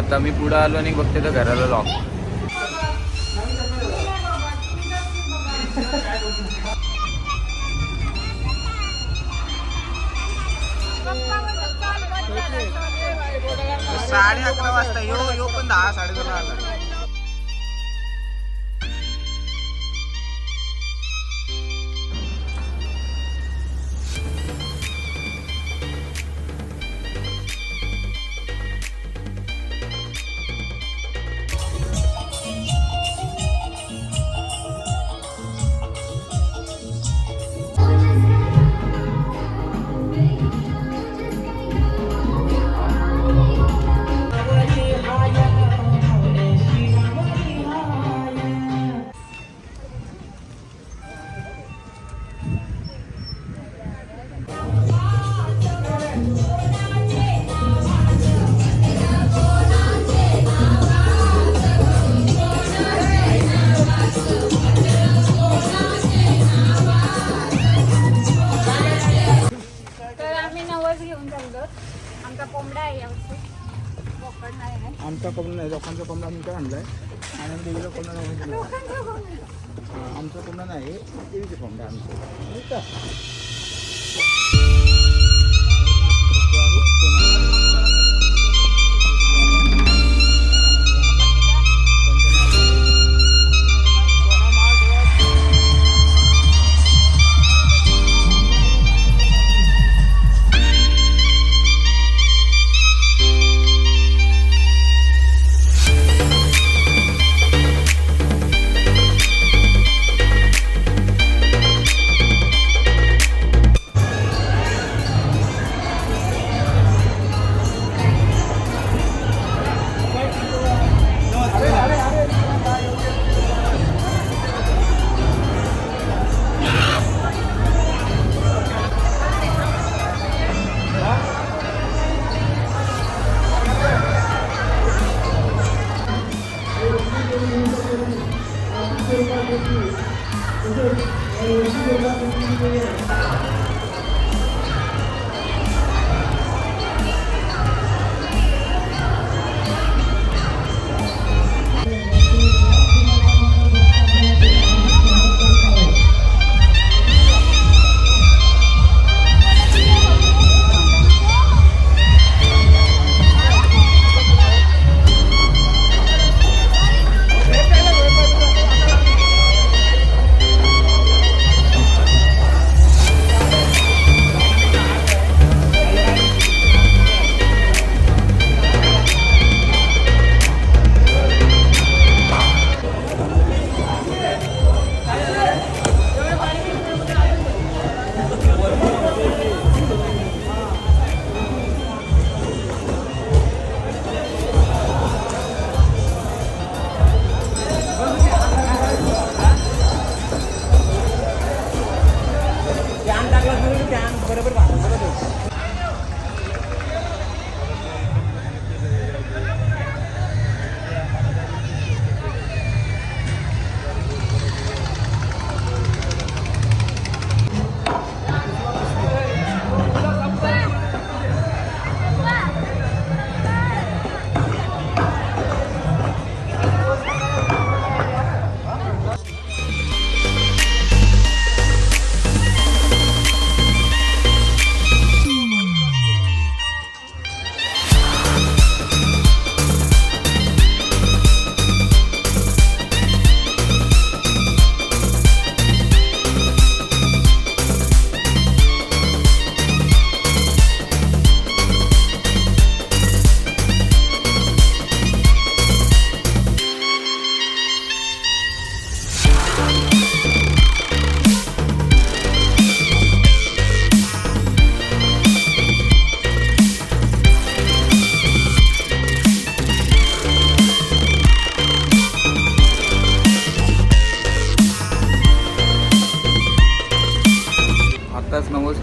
आता मी पुढे आलो आणि बघते तर घराला लॉक. साडे 11 वाजता यो पण 10 साडेदहाला आला. आमचा कोंबडा नाही, लोकांचा कोंबडा मी काय आणलाय आणि देवीला कोंबडा नाही. आमचा कोंबडा नाही, देवीचा कोंबडा आमचा.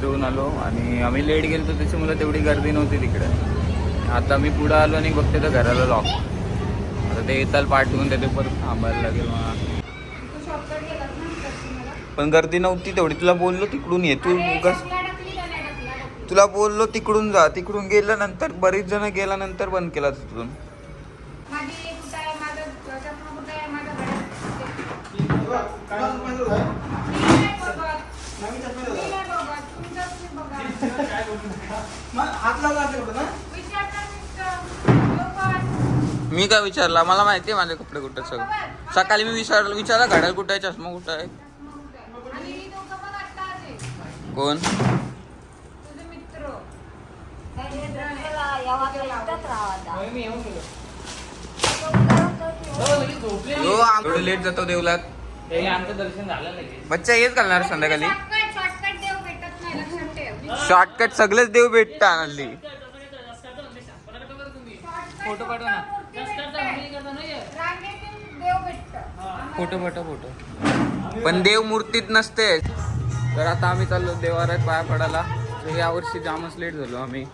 ठेवून आलो आणि आम्ही लेट गेलो तर त्याच्यामुळे तेवढी गर्दी नव्हती तिकडे. आता मी पुढे आलो आणि बघते तर घराला लॉक. आता ते येताल पाठवून ते परत थांबायला लागेल मला. पण गर्दी नव्हती तेवढी. तुला बोललो तिकडून ये तू. तुला बोललो तिकडून जा. तिकडून गेल्यानंतर बरीच जण गेल्यानंतर बंद केला तिथून. माझी कुठं आहे, माझा चष्मा कुठं आहे, माझा घड्याळ. काढा रुपये आहे. मी नाही बघत. नवीन चष्मा मी देऊ नाही बघत. तुमचंच तुम्ही बघा. काय बोलतो मग हात लावला असेल कुठं ना विचारता नुसतं. लोकं. मी काय विचारला, मला माहिती आहे माझे कपडे कुठे सगळं. सकाळी मी विचारला घड्याळ कुठं आहे, चष्मा कुठं आहे. चष्मा कुठं आहे. आणि ही दोघं पण आत्ता आले. कोण? तुझे मित्र. मी येऊन गेलो एवढं लेट जातो देवलात. आमचं दर्शन झालं नाही. बच्चा हेच घालणार संध्याकाळी. शॉर्टकट देव भेटत नाही, लक्षात ठेव. शॉर्टकट सगळेच देव भेटतात हल्ली. फोटो पाठवा ना. रांगेतून देव भेटतं. फोटो पण देव मूर्तीत नसते. तर आता आम्ही चाललो देवारात पाया पडायला. तर यावर्षी जामच लेट झालो आम्ही.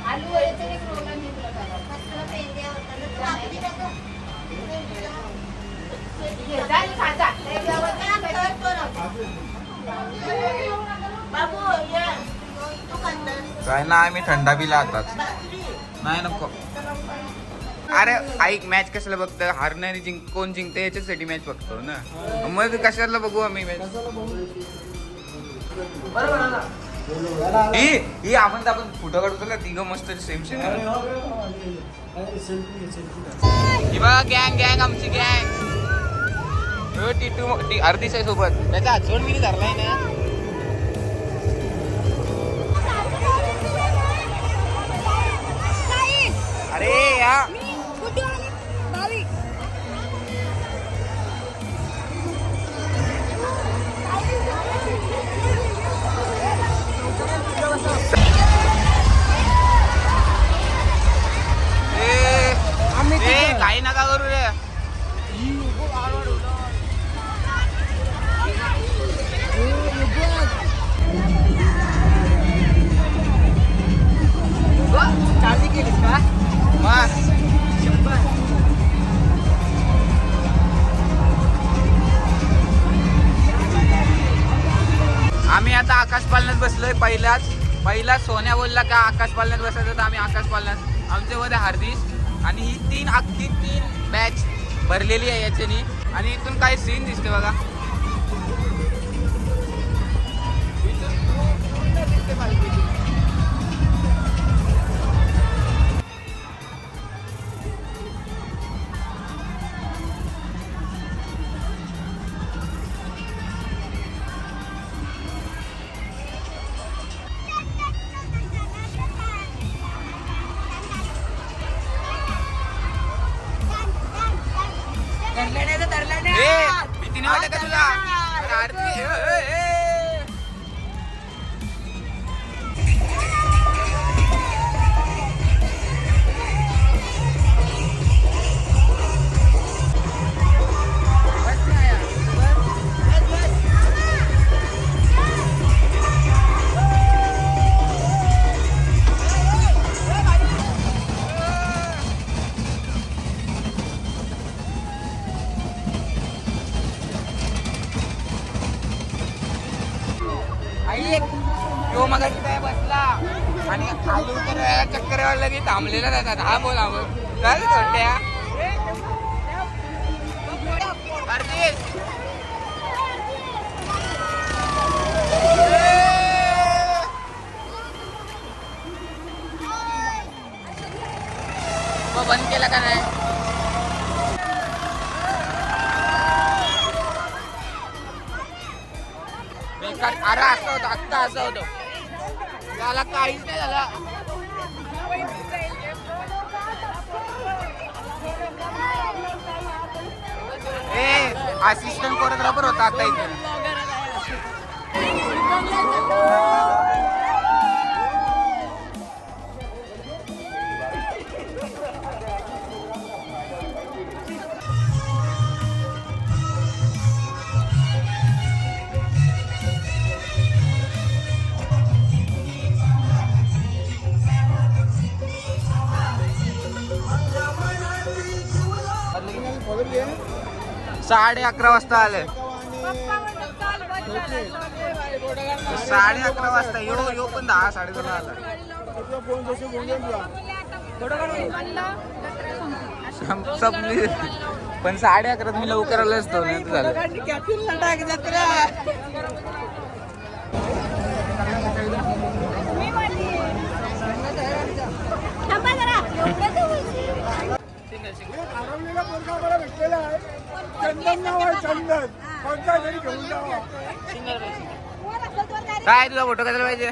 आलू वड्याचं एक रोल आणि एक रोल. काय ना आम्ही थंडा पिला आताच. नाही नको. अरे ऐक, मॅच कशाला बघतो? हारणारी कोण जिंकते याच्यासाठी मॅच बघतो ना. मग कशाला बघू आम्ही मॅच? ही आपण फोटो काढतो ना तिघं मस्त सेम सेम. ही बघा गँग गँग आमची गँग. टिटू अर्धी साई सोबत त्याचा आजवण मी धरलाय ना. अरे या काही नका करू रे. चार्जिंग केलीस का? आम्ही आता आकाश पालनात बसलोय. पहिला सोन्या बोलला का आकाश पालनात बसायचं, तर आम्ही आकाश पालनात. आमच्या मध्ये हार्दिस आणि ही तीन बॅच भरलेली आहे याच्यानी. आणि इथून काही सीन दिसते बघा. भीती नाही वाटत का तुला? अरे आरती, तो मग काय बसला आणि खाली उतरायला चक्कर लगे थांबलेला जातात. हा बोल काय छोट्या बंद केला का नाही? अरे असं होतं, आत्ता असं होतं. त्याला काहीच नाही झालं. असिस्टंट कोरिओग्राफर होता आता इथे. 11:30 वाजता आले. पप्पा म्हणतात काल बंद झाला. 11:30 वाजता यो पण 10 10:30 आला. संपली पण 11:30 मी लवकर आलो असतो नाही तर झालं. काय तुझा फोटो करायला पाहिजे.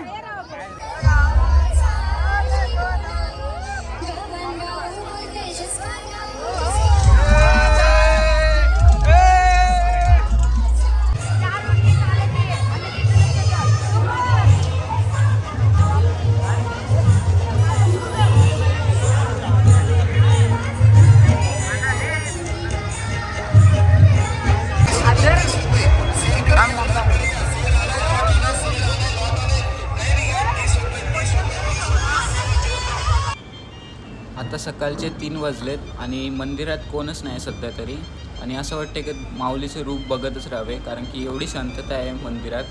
आता सकाळचे 3 वाजलेत आणि मंदिरात कोणच नाही सध्या तरी. आणि असं वाटतं की माऊलीचे रूप बघतच राहावे कारण की एवढी शांतता आहे मंदिरात.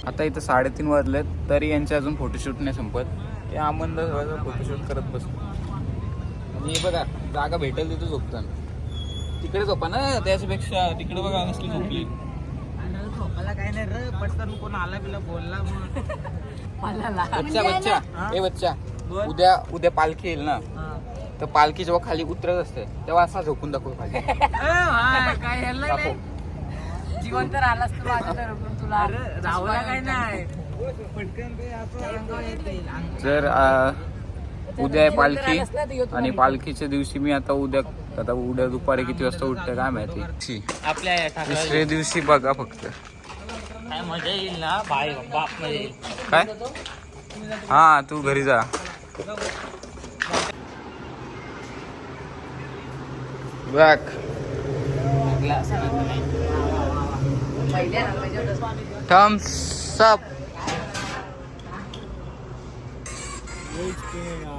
आता इथं 3:30 वाजलेत तरी यांचे अजून फोटोशूट नाही संपत. ते आमंद फोटोशूट करत बसतो. आणि हे बघा जागा भेटेल तिथं झोपताना. तिकडे झोपा ना त्याच्यापेक्षा तिकडे बघा नसली झोपली. झोपायला काय नाही रे पटकन कोण आला बिला बोलला बच्चा ए बच्चा उद्या पालखी येईल ना तर पालखी जेव्हा खाली उतरत असते तेव्हा असा झोपून दाखव खाली. काय जिवंत राहिलास तुला राहुला काय नाही पटकन ते असं जर उद्या आहे पालखी आणि पालखीच्या दिवशी मी आता उद्या दुपारी किती वाजता उठतं काय माहिती. आपल्या दुसऱ्या दिवशी बघा फक्त काय मजा येईल ना बाप मजा येईल. काय. हा तू घरी जा. Back thumbs up.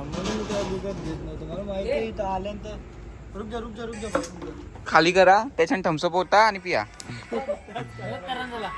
म्हणून त्या दुकान घेत नव्हतं मला माहिती इथं आल्यानंतर रुक जा खाली करा त्याच्याने थम्सअप होता आणि पिया. करंजाला